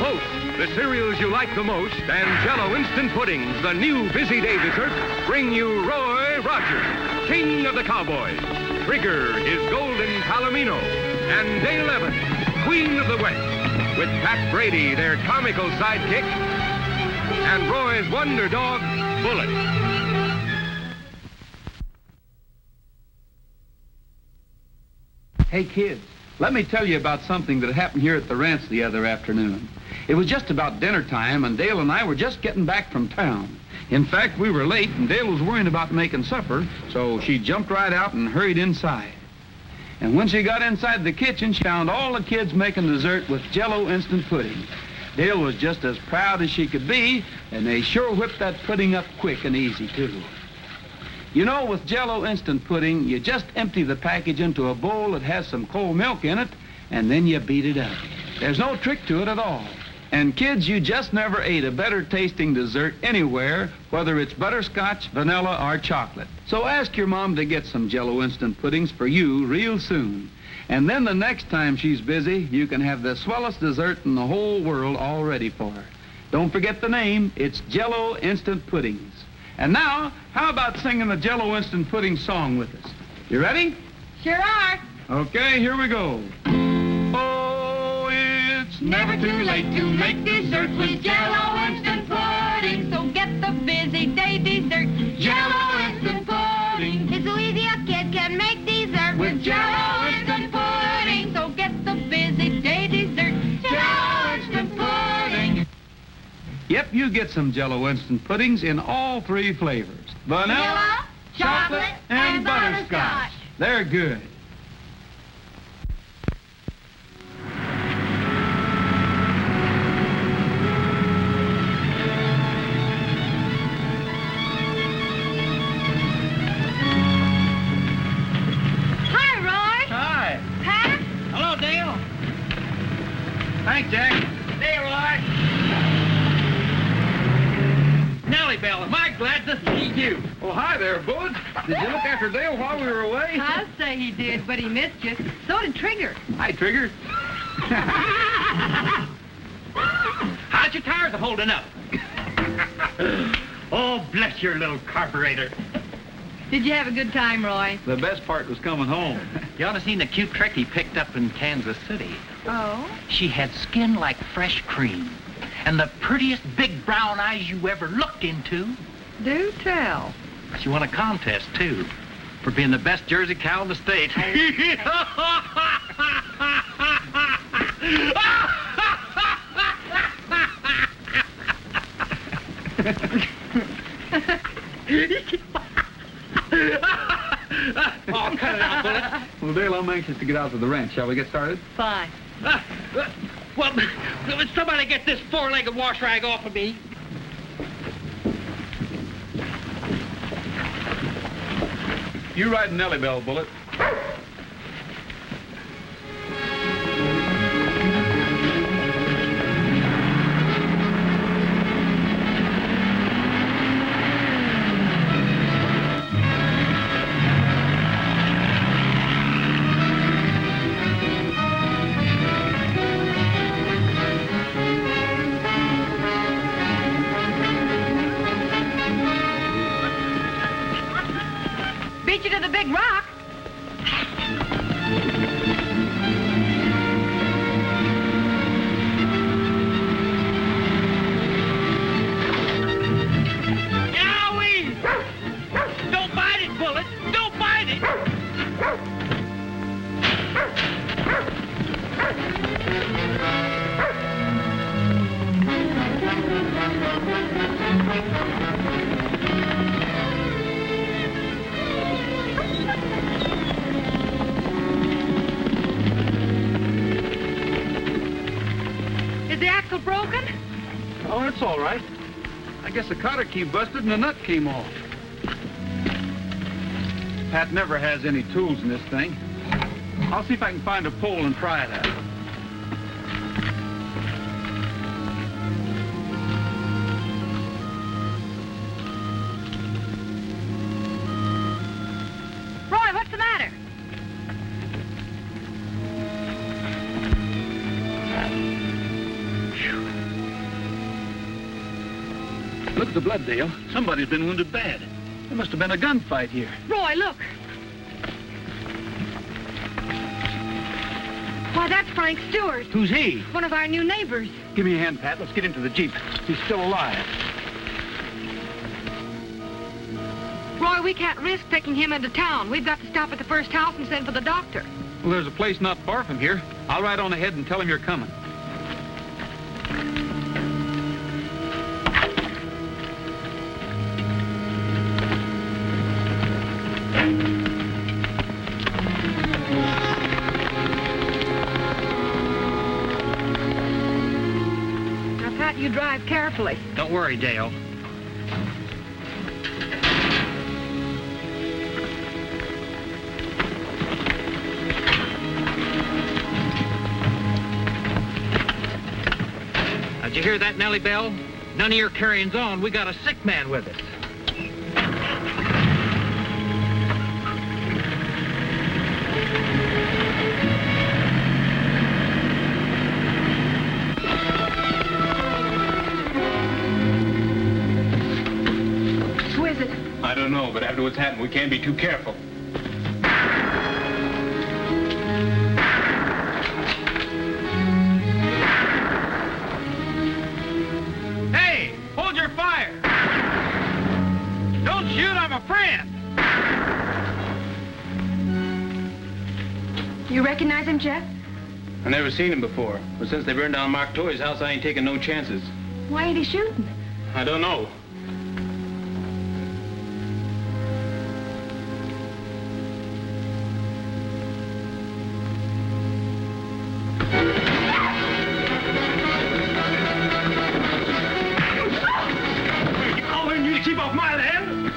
Float, the cereals you like the most, and Jell-O Instant Puddings, the new busy day dessert, bring you Roy Rogers, king of the Cowboys. Trigger is Golden Palomino, and Dale Evans, queen of the West, with Pat Brady, their comical sidekick, and Roy's wonder dog, Bullet. Hey, kids, let me tell you about something that happened here at the ranch the other afternoon. It was just about dinner time, and Dale and I were just getting back from town. In fact, we were late, and Dale was worrying about making supper, so she jumped right out and hurried inside. And when she got inside the kitchen, she found all the kids making dessert with Jell-O instant pudding. Dale was just as proud as she could be, and they sure whipped that pudding up quick and easy, too. You know, with Jell-O instant pudding, you just empty the package into a bowl that has some cold milk in it, and then you beat it up. There's no trick to it at all. And kids, you just never ate a better tasting dessert anywhere, whether it's butterscotch, vanilla, or chocolate. So ask your mom to get some Jell-O instant puddings for you real soon. And then the next time she's busy, you can have the swellest dessert in the whole world all ready for her. Don't forget the name. It's Jell-O instant puddings. And now, how about singing the Jell-O instant pudding song with us? You ready? Sure are. Okay, here we go. Oh, it's Never too late to make dessert with Jell-O instant pudding. So get the busy day dessert, Jell-O instant pudding. It's so easy a kid can make dessert with Jell-O instant pudding. So get the busy day dessert, Jell-O instant pudding. Yep, you get some Jell-O instant puddings in all three flavors. Vanilla, chocolate, and butterscotch. They're good. Hi, Roy. Hi. Pat? Hello, Dale. Thanks, Jack. Hey, Roy. Nellie Bell, am I glad to see you? Oh, hi there, Bud. Did you look after Dale while we were away? I'll say he did, but he missed you. So did Trigger. Hi, Trigger. How's your tires holding up? Oh, bless your little carburetor. Did you have a good time, Roy? The best part was coming home. You ought to seen the cute trick he picked up in Kansas City. Oh? She had skin like fresh cream and the prettiest big brown eyes you ever looked into. Do tell. She won a contest, too, for being the best Jersey cow in the state. Oh, cut it out, Bullet. Well, Dale, I'm anxious to get out to the ranch. Shall we get started? Fine. Well, somebody get this four-legged wash rag off of me. You ride Nellie Bell, Bullet. Beat you to the big rock. Yowie! Don't bite it, Bullet! Don't bite it! Is the axle broken? Oh, it's all right. I guess the cotter key busted and the nut came off. Pat never has any tools in this thing. I'll see if I can find a pole and pry it out. Roy, what's the matter? Look at the blood, Dale. Somebody's been wounded bad. There must have been a gunfight here. Roy, look. Why, that's Frank Stewart. Who's he? One of our new neighbors. Give me a hand, Pat. Let's get into the Jeep. He's still alive. Roy, we can't risk taking him into town. We've got to stop at the first house and send for the doctor. Well, there's a place not far from here. I'll ride on ahead and tell him you're coming. Now, Pat, you drive carefully. Don't worry, Dale. Did you hear that, Nellie Bell? None of your carryings on. We got a sick man with us. Who is it? I don't know, but after what's happened, we can't be too careful. Hey, hold your fire! Don't shoot, I'm a friend! You recognize him, Jeff? I've never seen him before, but since they burned down Mark Torrey's house, I ain't taking no chances. Why ain't he shooting? I don't know. Keep off my land!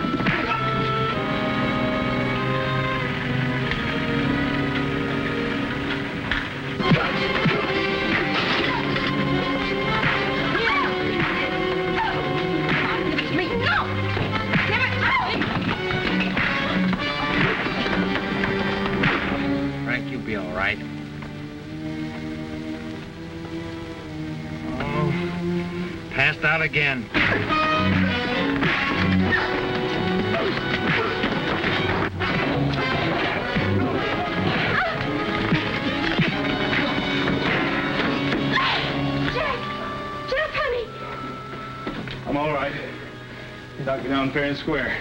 It's me. No! Give it! Frank, you'll be all right. Oh, passed out again. I'm all right. Knocked me down fair and square.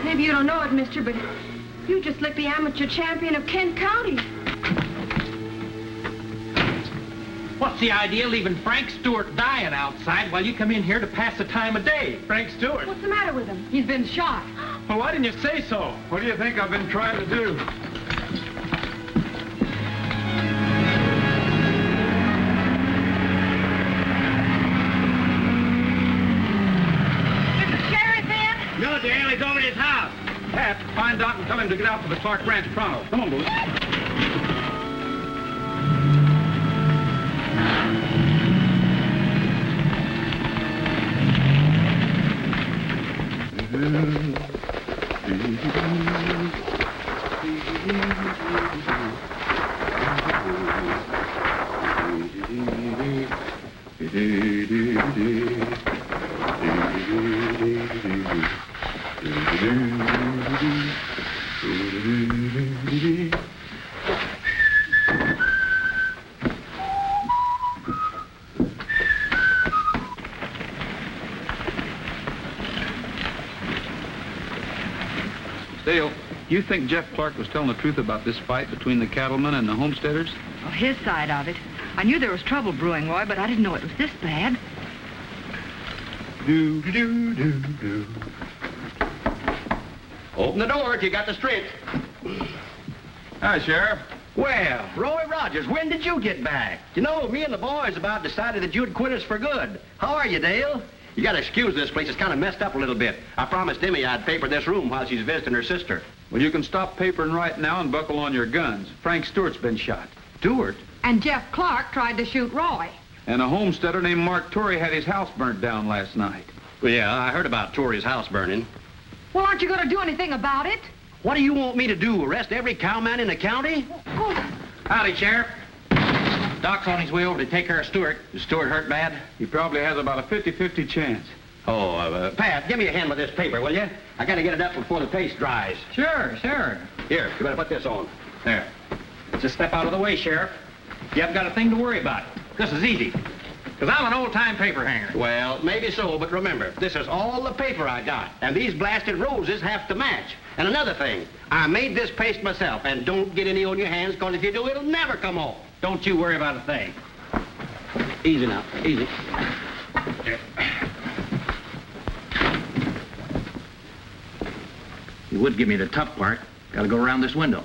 Maybe you don't know it, mister, but you just licked the amateur champion of Kent County. What's the idea of leaving Frank Stewart dying outside while you come in here to pass the time of day? Frank Stewart? What's the matter with him? He's been shot. Well, why didn't you say so? What do you think I've been trying to do? Is the sheriff in? No, Dale, he's over at his house. Pat, find Doc and tell him to get out to the Clark Ranch pronto. Come on, boys. Dale, you think Jeff Clark was telling the truth about this fight between the cattlemen and the homesteaders? Well, his side of it. I knew there was trouble brewing, Roy, but I didn't know it was this bad. Do. Open the door if you got the strength. Hi, Sheriff. Well, Roy Rogers, when did you get back? You know, me and the boys about decided that you'd quit us for good. How are you, Dale? You gotta excuse this place. It's kind of messed up a little bit. I promised Emmy I'd paper this room while she's visiting her sister. Well, you can stop papering right now and buckle on your guns. Frank Stewart's been shot. Stewart? And Jeff Clark tried to shoot Roy. And a homesteader named Mark Torrey had his house burnt down last night. Well, yeah, I heard about Torrey's house burning. Well, aren't you going to do anything about it? What do you want me to do, arrest every cowman in the county? Oh, Howdy, Sheriff. Doc's on his way over to take care of Stewart. Is Stewart hurt bad? He probably has about a 50-50 chance. Oh, Pat, give me a hand with this paper, will you? I gotta get it up before the paste dries. Sure. Here, you better put this on. There. Just step out of the way, Sheriff. You haven't got a thing to worry about. This is easy. Because I'm an old-time paper hanger. Well, maybe so, but remember, this is all the paper I got, and these blasted roses have to match. And another thing, I made this paste myself, and don't get any on your hands, because if you do, it'll never come off. Don't you worry about a thing. Easy now, easy. You would give me the tough part. Got to go around this window.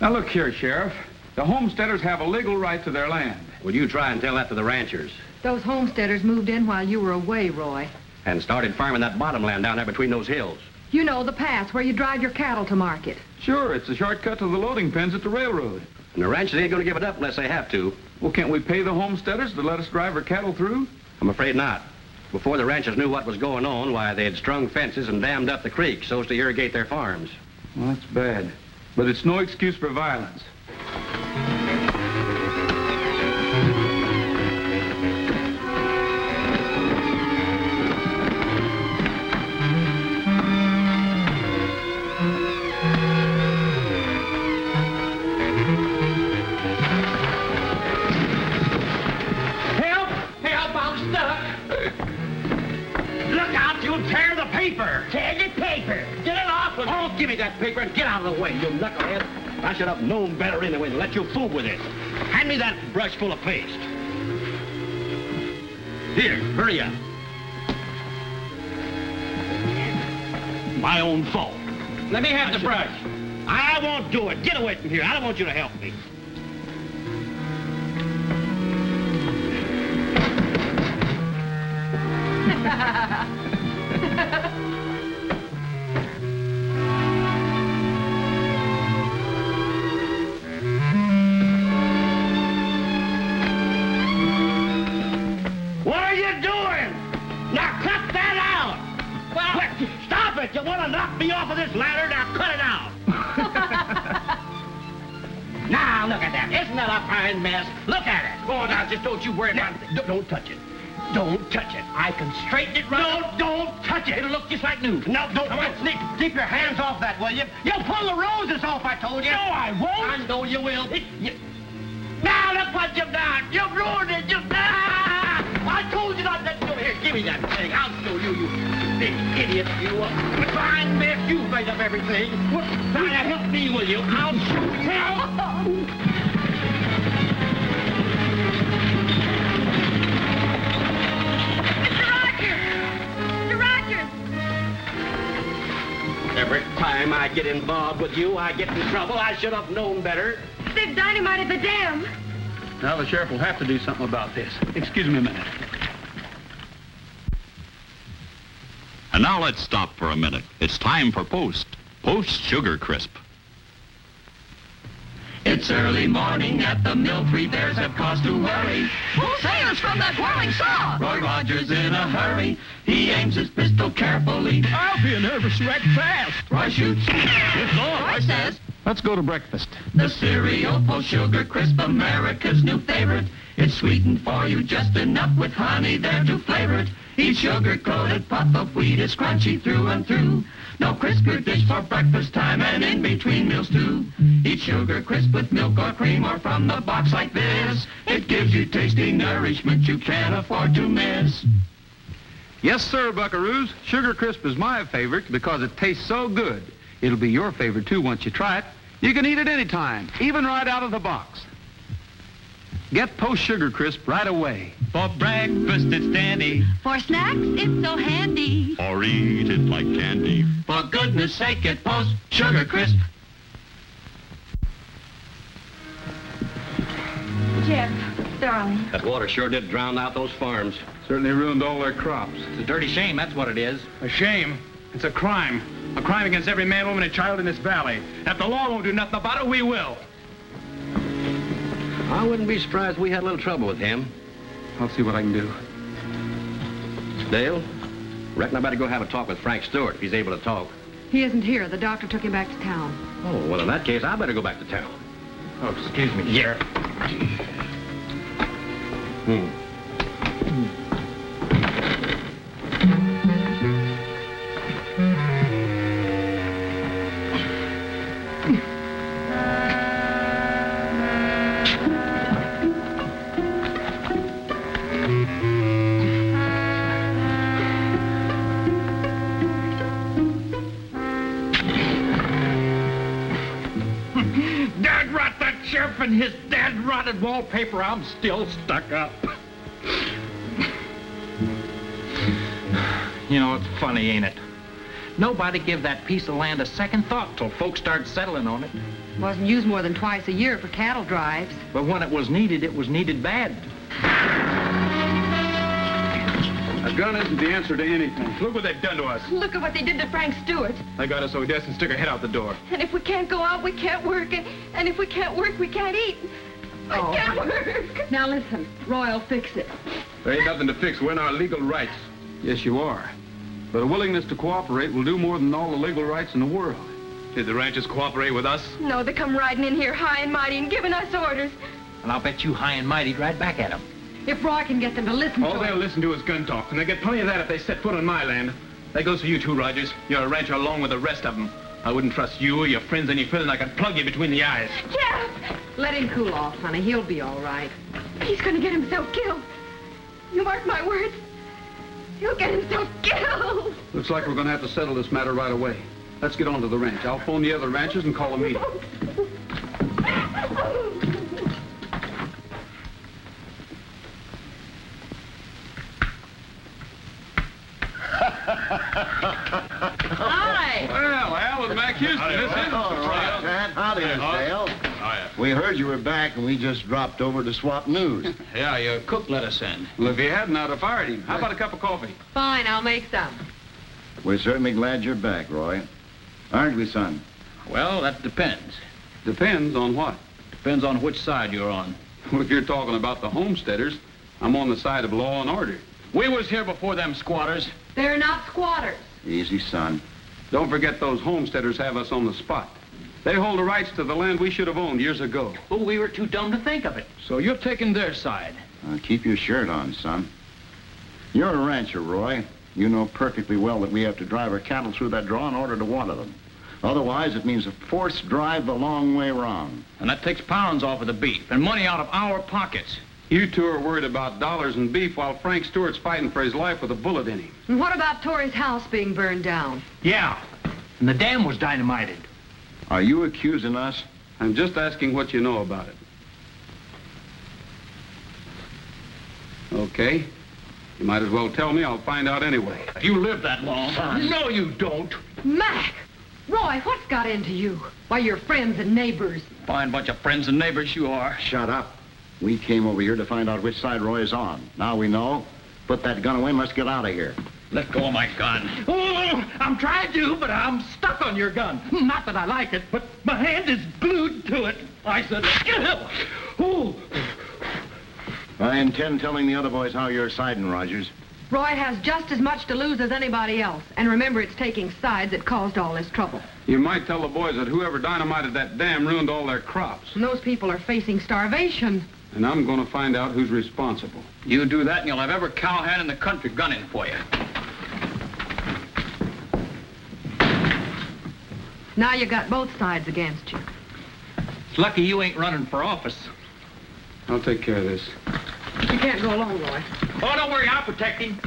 Now look here, Sheriff. The homesteaders have a legal right to their land. Will you try and tell that to the ranchers? Those homesteaders moved in while you were away, Roy. And started farming that bottomland down there between those hills. You know, the paths where you drive your cattle to market. Sure, it's a shortcut to the loading pens at the railroad. And the ranchers ain't gonna give it up unless they have to. Well, can't we pay the homesteaders to let us drive our cattle through? I'm afraid not. Before the ranchers knew what was going on, why, they had strung fences and dammed up the creek so as to irrigate their farms. Well, that's bad. But it's no excuse for violence. Help, I'm stuck. Look out, you'll tear the paper. Tear the paper. Get it off of me. Oh, give me that paper and get out of the way, you knucklehead. I should have known better anyway than let you fool with it. Hand me that brush full of paste. Here, hurry up. My own fault. Let me have the brush. I won't do it. Get away from here. I don't want you to help me. What are you doing? Now cut that out! Well, stop it! You want to knock me off of this ladder? Now cut it out! Now look at that. Isn't that a fine mess? Look at it. Oh, now, just don't you worry about it. Don't touch it. Don't touch it. I can straighten it right. Don't touch it. It'll look just like new. No, don't. Come on. Keep your hands off that, will you? You'll pull the roses off, I told you. No, I won't. I know you will. Now look what you've done. You've ruined it. I told you not to do it. Here, give me that thing. I'll show you, you big idiot, you. Fine mess. You've made up everything. Try to help me, will you? I'll shoot him. Every time I get involved with you, I get in trouble. I should have known better. They've dynamited the dam. Now the sheriff will have to do something about this. Excuse me a minute. And now let's stop for a minute. It's time for Post Sugar Crisp. It's early morning at the mill. 3 bears have cause to worry. Who sails from that whirling saw? Roy Rogers in a hurry. He aims his pistol carefully. I'll be a nervous wreck fast. Roy shoots. Roy says, Let's go to breakfast. the cereal Post Sugar Crisp, America's new favorite. It's sweetened for you just enough with honey there to flavor it. Each sugar-coated puff of wheat is crunchy through and through. No crisper dish for breakfast time and in between meals too. Eat Sugar Crisp with milk or cream or from the box like this. It gives you tasty nourishment you can't afford to miss. Yes, sir, buckaroos. Sugar Crisp is my favorite because it tastes so good. It'll be your favorite, too, once you try it. You can eat it anytime, even right out of the box. Get Post Sugar Crisp right away. For breakfast it's dandy, For snacks, it's so handy. or eat it like candy. For goodness sake, get Post Sugar Crisp. Jeff, darling. That water sure did drown out those farms. Certainly ruined all their crops. It's a dirty shame, that's what it is. A shame? It's a crime. A crime against every man, woman, and child in this valley. If the law won't do nothing about it, we will. I wouldn't be surprised if we had a little trouble with him. I'll see what I can do. Dale, reckon I better go have a talk with Frank Stewart if he's able to talk. He isn't here. The doctor took him back to town. Oh, well, in that case, I better go back to town. Oh, excuse me, Sheriff. Dad rot that sheriff and his dad rotted wallpaper. I'm still stuck up. You know, it's funny, ain't it? Nobody give that piece of land a second thought till folks start settling on it. Wasn't used more than twice a year for cattle drives. But when it was needed bad. A gun isn't the answer to anything. Look what they've done to us. Look at what they did to Frank Stewart. They got us so we destined to stick our head out the door. And if we can't go out, we can't work. And if we can't work, we can't eat. We can't work. Now listen, Roy will fix it. There ain't nothing to fix. We're in our legal rights. Yes, you are. But a willingness to cooperate will do more than all the legal rights in the world. Did the ranchers cooperate with us? No, they come riding in here high and mighty and giving us orders. And I'll bet you high and mighty'd right back at them. If Roy can get them to listen All to they'll him. listen to is gun talk, and they get plenty of that if they set foot on my land. That goes for you too, Rogers. You're a rancher along with the rest of them. I wouldn't trust you or your friends any further than I could plug you between the eyes. Jeff! Let him cool off, honey. He'll be all right. He's gonna get himself killed. You mark my words. He'll get himself killed. Looks like we're going to have to settle this matter right away. Let's get on to the ranch. I'll phone the other ranchers and call a meeting. Hi. Well, Al with Mac Houston, this is... Howdy, Miss Dale. We heard you were back, and we just dropped over to swap news. Yeah, your cook let us in. Well, if you hadn't, I'd have fired him. How about a cup of coffee? Fine, I'll make some. We're certainly glad you're back, Roy. Aren't we, son? Well, that depends. Depends on what? Depends on which side you're on. Well, if you're talking about the homesteaders, I'm on the side of law and order. We was here before them squatters. They're not squatters. Easy, son. Don't forget those homesteaders have us on the spot. They hold the rights to the land we should have owned years ago. Oh, we were too dumb to think of it. So you're taking their side. Keep your shirt on, son. You're a rancher, Roy. You know perfectly well that we have to drive our cattle through that draw in order to water them. Otherwise, it means a forced drive the long way round. And that takes pounds off of the beef and money out of our pockets. You two are worried about dollars and beef while Frank Stewart's fighting for his life with a bullet in him. And what about Tori's house being burned down? Yeah, and the dam was dynamited. Are you accusing us? I'm just asking what you know about it. Okay. You might as well tell me. I'll find out anyway. You live that long. No, you don't. Mac! Roy, what's got into you? Why, you're friends and neighbors. Fine bunch of friends and neighbors you are. Shut up. We came over here to find out which side Roy is on. Now we know. Put that gun away and let's get out of here. Let go of my gun. Oh, I'm trying to, but I'm stuck on your gun. Not that I like it, but my hand is glued to it. I said, oh. I intend telling the other boys how you're siding, Rogers. Roy has just as much to lose as anybody else. And remember, it's taking sides that caused all this trouble. You might tell the boys that whoever dynamited that dam ruined all their crops. And those people are facing starvation. And I'm going to find out who's responsible. You do that and you'll have every cowhand in the country gunning for you. Now you got both sides against you. It's lucky you ain't running for office. I'll take care of this. You can't go alone, Roy. Oh, don't worry, I'll protect him.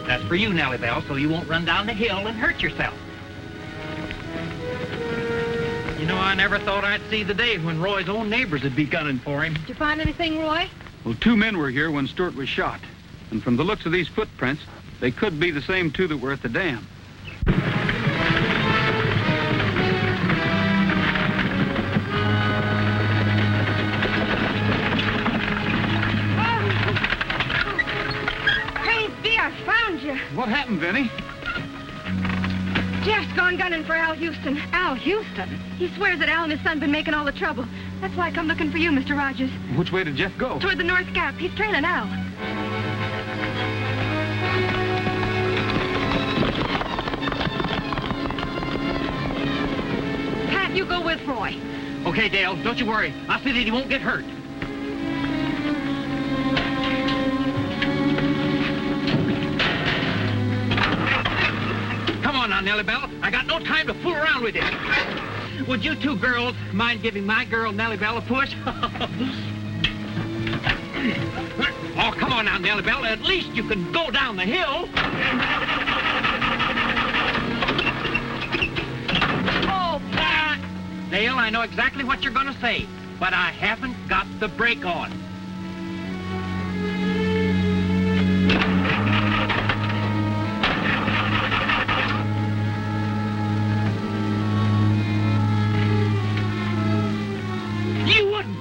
That's for you, Nellie Bell, so you won't run down the hill and hurt yourself. You know, I never thought I'd see the day when Roy's own neighbors would be gunning for him. Did you find anything, Roy? Well, 2 men were here when Stewart was shot. And from the looks of these footprints, they could be the same 2 that were at the dam. What happened, Vinny? Jeff's gone gunning for Al Houston. Al Houston? He swears that Al and his son been making all the trouble. That's why I come looking for you, Mr. Rogers. Which way did Jeff go? Toward the North Gap. He's trailing Al. Pat, you go with Roy. Okay, Dale, don't you worry. I'll see that he won't get hurt. Come on now, Nellie Bell. I got no time to fool around with you. Would you two girls mind giving my girl Nellie Bell a push? Oh, come on now, Nellie Bell. At least you can go down the hill. Oh, Pat! Dale, I know exactly what you're going to say, but I haven't got the brake on. You wouldn't!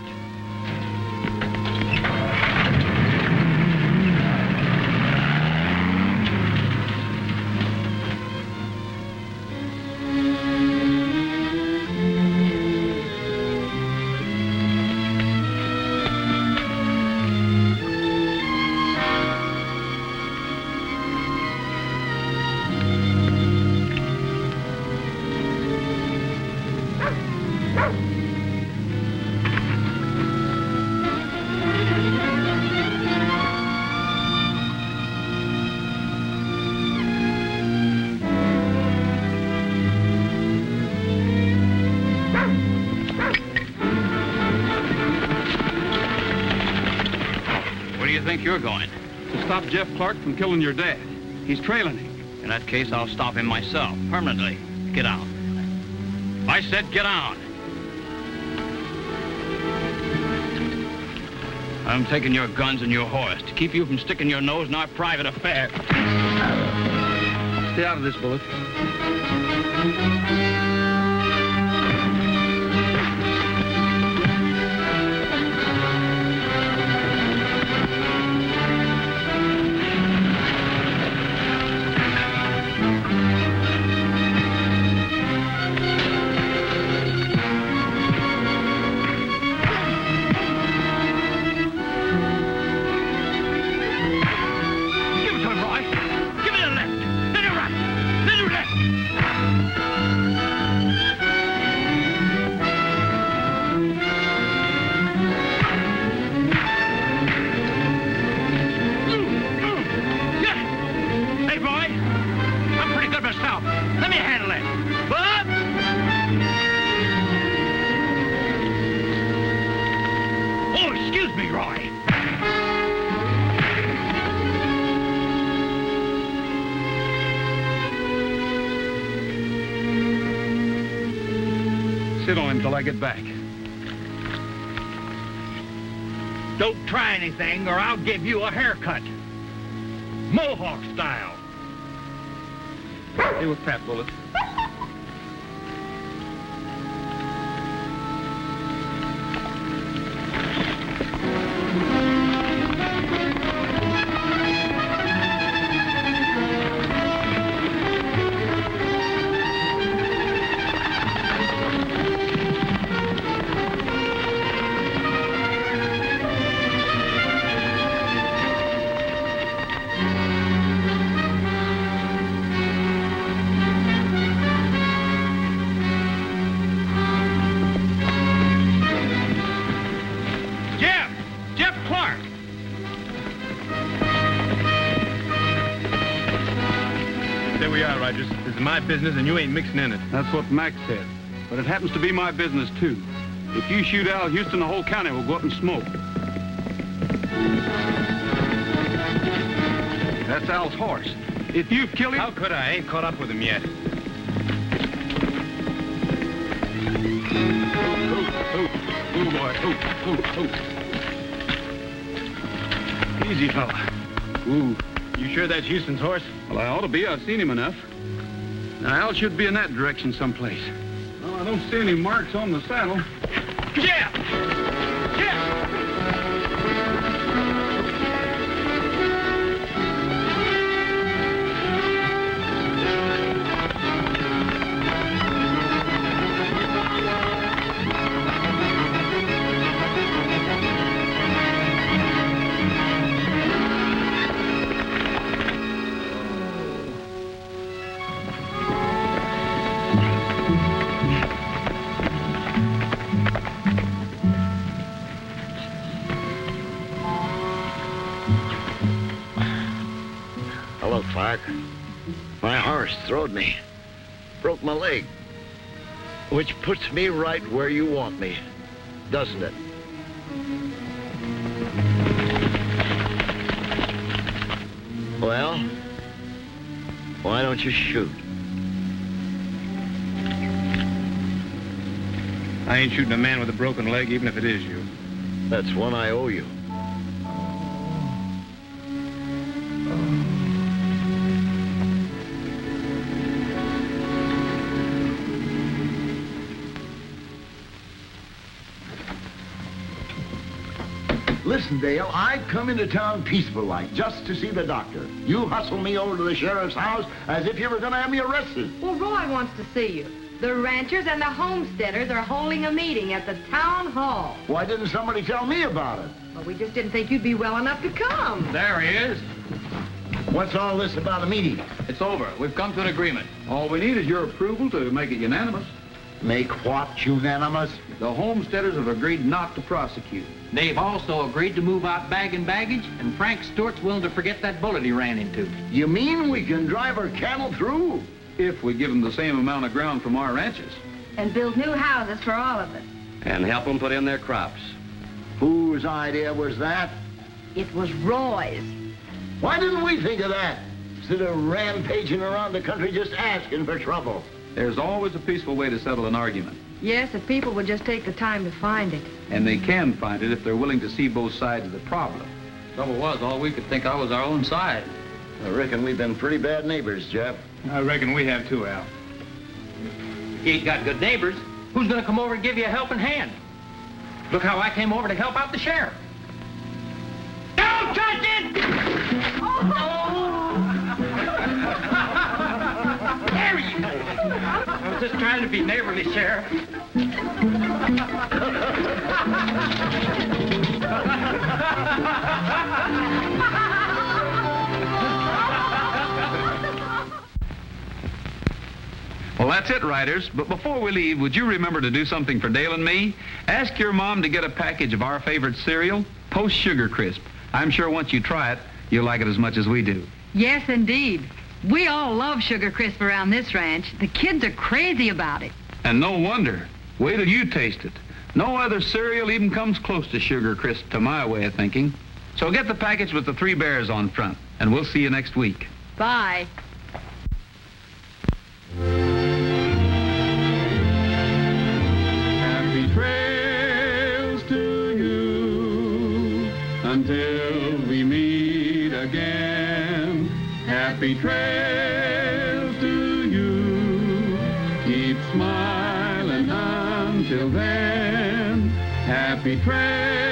You're going? To stop Jeff Clark from killing your dad. He's trailing him. In that case, I'll stop him myself, permanently. Get out. I said get out. I'm taking your guns and your horse to keep you from sticking your nose in our private affair. Stay out of this, Bullet. Sit on him till I get back. Don't try anything, or I'll give you a haircut. Mohawk style. Stay with Pat, Bullet. This is my business, and you ain't mixing in it. That's what Max said. But it happens to be my business, too. If you shoot Al Houston, the whole county will go up in smoke. That's Al's horse. If you kill him... How could I? I ain't caught up with him yet. Oh, boy. Oh. Easy, fella. Ooh. You sure that's Houston's horse? Well, I ought to be. I've seen him enough. Now, Al should be in that direction someplace. Well, I don't see any marks on the saddle. Jeff! Jeff! Clark. My horse throwed me. Broke my leg. Which puts me right where you want me, doesn't it? Well, why don't you shoot? I ain't shooting a man with a broken leg, even if it is you. That's one I owe you. Listen, Dale, I've come into town peaceful-like, just to see the doctor. You hustle me over to the sheriff's house as if you were going to have me arrested. Well, Roy wants to see you. The ranchers and the homesteaders are holding a meeting at the town hall. Why didn't somebody tell me about it? Well, we just didn't think you'd be well enough to come. There he is. What's all this about a meeting? It's over. We've come to an agreement. All we need is your approval to make it unanimous. Make what unanimous? The homesteaders have agreed not to prosecute. They've also agreed to move out bag and baggage, and Frank Stewart's willing to forget that bullet he ran into. You mean we can drive our cattle through? If we give them the same amount of ground from our ranches. And build new houses for all of us. And help them put in their crops. Whose idea was that? It was Roy's. Why didn't we think of that? Instead of rampaging around the country just asking for trouble. There's always a peaceful way to settle an argument. Yes, if people would just take the time to find it. And they can find it if they're willing to see both sides of the problem. Trouble was, all we could think of was our own side. I reckon we've been pretty bad neighbors, Jeff. I reckon we have too, Al. If you ain't got good neighbors, who's gonna come over and give you a helping hand? Look how I came over to help out the sheriff. Don't touch it! There you go. I was just trying to be neighborly, Sheriff. Well, that's it, riders. But before we leave, would you remember to do something for Dale and me? Ask your mom to get a package of our favorite cereal, Post Sugar Crisp. I'm sure once you try it, you'll like it as much as we do. Yes, indeed. We all love Sugar Crisp around this ranch. The kids are crazy about it. And no wonder. Wait till you taste it. No other cereal even comes close to Sugar Crisp, to my way of thinking. So get the package with the 3 bears on front, and we'll see you next week. Bye. Happy trails to you until we meet again. Happy trails to you. Keep smiling until then. Happy trails.